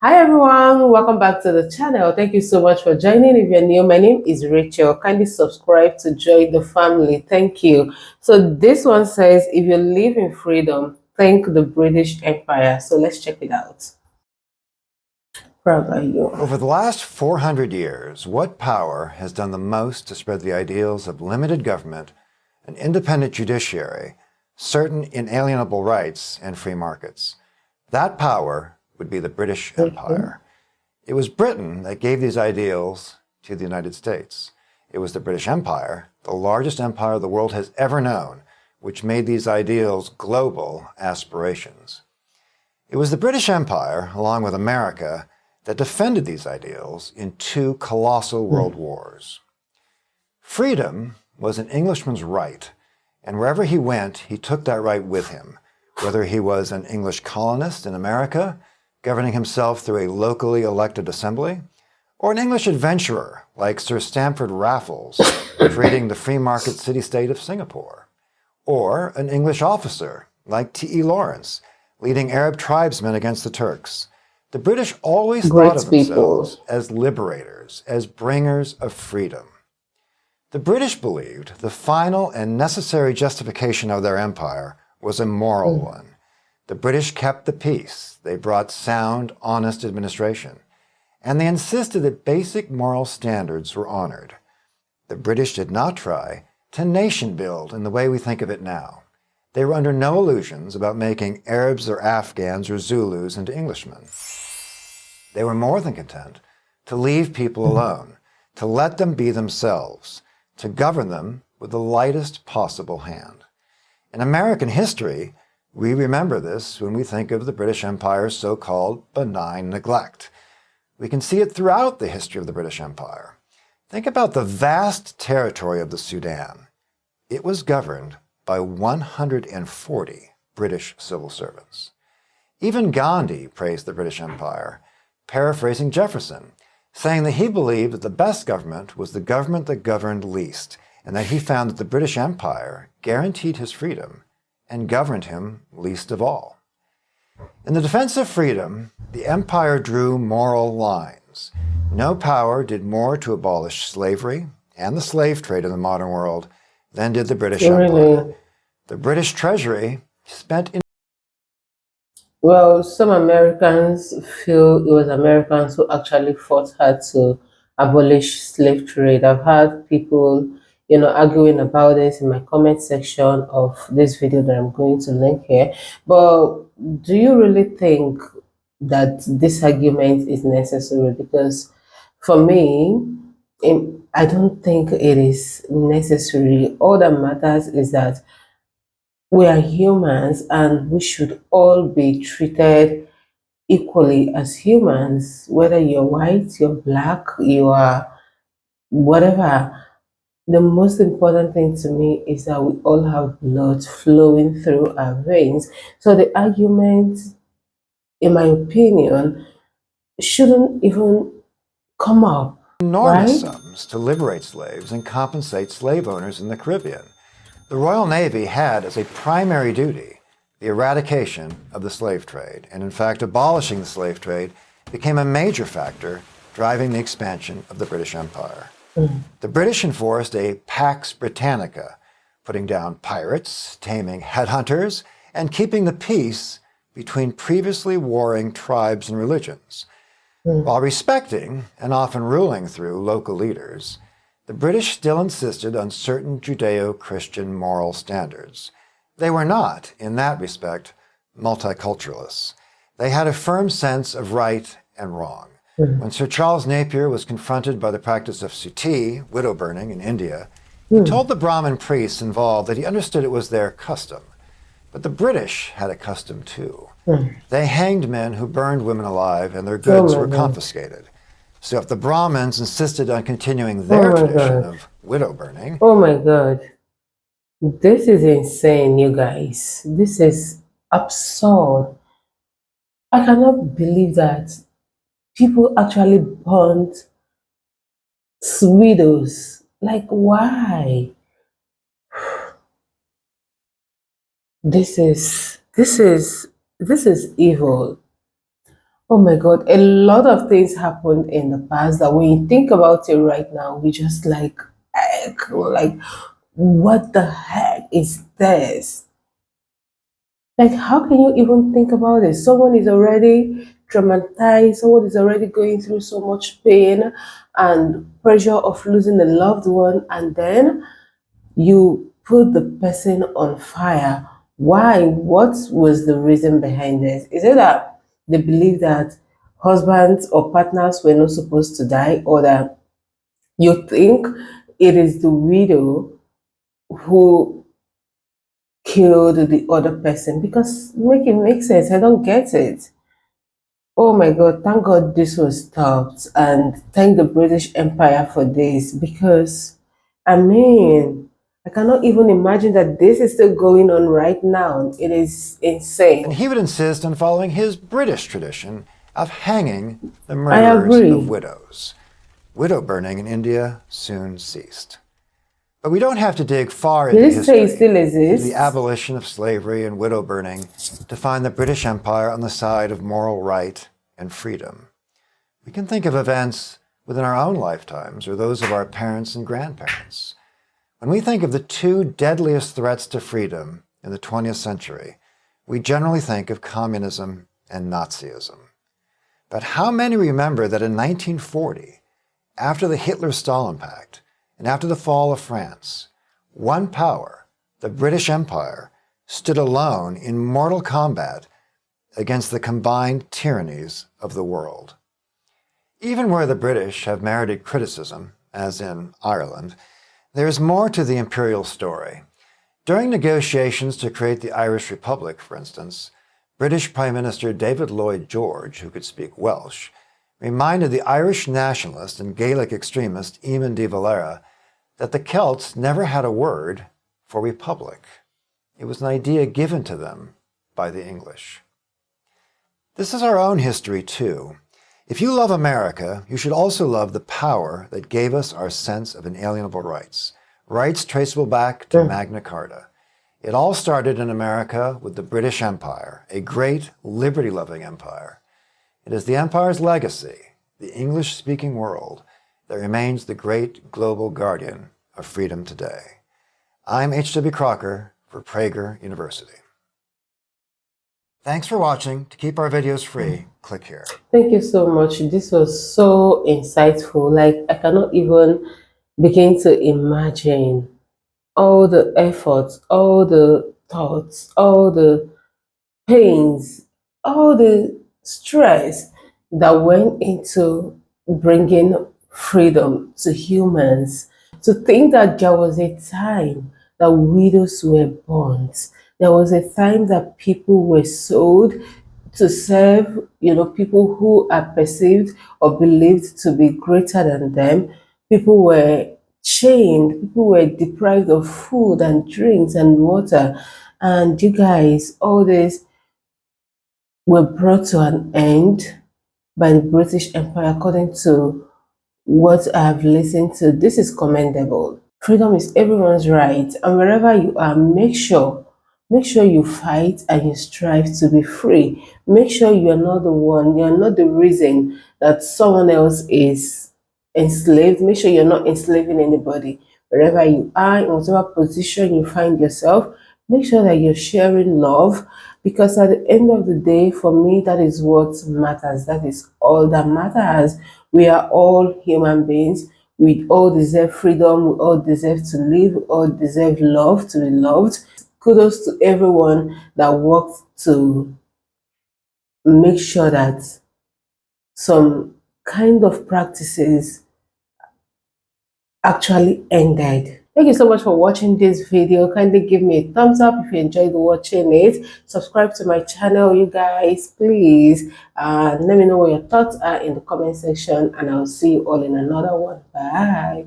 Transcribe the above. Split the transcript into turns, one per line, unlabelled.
Hi everyone, welcome back to the channel. Thank you so much for joining. If you're new, my name is Rachel. Kindly subscribe to join the family. Thank you. So this one says, if you live in freedom, thank the British Empire. So let's check it out. PragerU.
Over the last 400 years, what power has done the most to spread the ideals of limited government, an independent judiciary, certain inalienable rights, and free markets? That power would be the British Empire. It was Britain that gave these ideals to the United States. It was the British Empire, the largest empire the world has ever known, which made these ideals global aspirations. It was the British Empire, along with America, that defended these ideals in two colossal world wars. Freedom was an Englishman's right, and wherever he went, he took that right with him, whether he was an English colonist in America, governing himself through a locally elected assembly, or an English adventurer like Sir Stamford Raffles, creating the free market city-state of Singapore, or an English officer like T.E. Lawrence, leading Arab tribesmen against the Turks. The British always thought of themselves as liberators, as bringers of freedom. The British believed the final and necessary justification of their empire was a moral one. The British kept the peace. They brought sound, honest administration. And they insisted that basic moral standards were honored. The British did not try to nation build in the way we think of it now. They were under no illusions about making Arabs or Afghans or Zulus into Englishmen. They were more than content to leave people alone, to let them be themselves, to govern them with the lightest possible hand. In American history, we remember this when we think of the British Empire's so-called benign neglect. We can see it throughout the history of the British Empire. Think about the vast territory of the Sudan. It was governed by 140 British civil servants. Even Gandhi praised the British Empire, paraphrasing Jefferson, saying that he believed that the best government was the government that governed least, and that he found that the British Empire guaranteed his freedom and governed him least of all. In the defense of freedom, the empire drew moral lines. No power did more to abolish slavery and the slave trade in the modern world than did the British Empire. The British Treasury spent in
Well, some Americans feel it was Americans who actually fought hard to abolish slave trade. I've had people, arguing about this in my comment section of this video that I'm going to link here. But do you really think that this argument is necessary? Because for me, I don't think it is necessary. All that matters is that we are humans and we should all be treated equally as humans, whether you're white, you're black, you are whatever. The most important thing to me is that we all have blood flowing through our veins. So the argument, in my opinion, shouldn't even come up,
enormous
right?
sums to liberate slaves and compensate slave owners in the Caribbean. The Royal Navy had as a primary duty the eradication of the slave trade, and in fact abolishing the slave trade became a major factor driving the expansion of the British Empire. The British enforced a Pax Britannica, putting down pirates, taming headhunters, and keeping the peace between previously warring tribes and religions. While respecting and often ruling through local leaders, the British still insisted on certain Judeo-Christian moral standards. They were not, in that respect, multiculturalists. They had a firm sense of right and wrong. When Sir Charles Napier was confronted by the practice of suttee, widow burning, in India, he told the Brahmin priests involved that he understood it was their custom. But the British had a custom too. They hanged men who burned women alive and their goods were confiscated. So if the Brahmins insisted on continuing their tradition of widow burning...
Oh my God. This is insane, you guys. This is absurd. I cannot believe that people actually burned widows. Like, why? This is evil. Oh my God, a lot of things happened in the past that when you think about it right now, we just heck, like, what the heck is this? Like, how can you even think about it? Someone is already traumatized, someone is already going through so much pain and pressure of losing a loved one, and then you put the person on fire. Why? What was the reason behind this? Is it that they believe that husbands or partners were not supposed to die, or that you think it is the widow who killed the other person? Because make it make sense. I don't get it. Oh my God, thank God this was stopped, and thank the British Empire for this, because I mean, I cannot even imagine that this is still going on right now. It is
And
insane.
he would insist on following his British tradition of hanging the
I
murderers of
agree.
widows. Widow burning in India soon ceased. But we don't have to dig far
Did
into
it say it
history,
still
into the
exists?
abolition of slavery and widow burning, to find the British Empire on the side of moral right and freedom. We can think of events within our own lifetimes or those of our parents and grandparents. When we think of the two deadliest threats to freedom in the 20th century, we generally think of communism and Nazism. But how many remember that in 1940, after the Hitler-Stalin Pact, and after the fall of France, one power, the British Empire, stood alone in mortal combat against the combined tyrannies of the world? Even where the British have merited criticism, as in Ireland, there is more to the imperial story. During negotiations to create the Irish Republic, for instance, British Prime Minister David Lloyd George, who could speak Welsh, reminded the Irish nationalist and Gaelic extremist Eamon de Valera that the Celts never had a word for republic. It was an idea given to them by the English. This is our own history, too. If you love America, you should also love the power that gave us our sense of inalienable rights, rights traceable back to Magna Carta. It all started in America with the British Empire, a great liberty-loving empire. It is the empire's legacy, the English-speaking world, that remains the great global guardian of freedom today. I'm H.W. Crocker for Prager University. Thanks for watching. To keep our videos free, click here.
Thank you so much. This was so insightful. Like, I cannot even begin to imagine all the efforts, all the thoughts, all the pains, all the stress that went into bringing freedom to humans. To think that there was a time that widows were burnt, there was a time that people were sold to serve, people who are perceived or believed to be greater than them. People were chained, people were deprived of food and drinks and water. And you guys, all this were brought to an end by the British Empire, according to what I have listened to. This is commendable. Freedom is everyone's right, and wherever you are, make sure you fight and you strive to be free. Make sure you are not the one, you are not the reason that someone else is enslaved. Make sure you're not enslaving anybody. Wherever you are, in whatever position you find yourself, make sure that you're sharing love, because at the end of the day, for me, that is what matters. That is all that matters. We are all human beings. We all deserve freedom. We all deserve to live. We all deserve love, to be loved. Kudos to everyone that worked to make sure that some kind of practices actually ended. Thank you so much for watching this video. Kindly give me a thumbs up if you enjoyed watching it. Subscribe to my channel, you guys, please. Let me know what your thoughts are in the comment section, and I'll see you all in another one. Bye.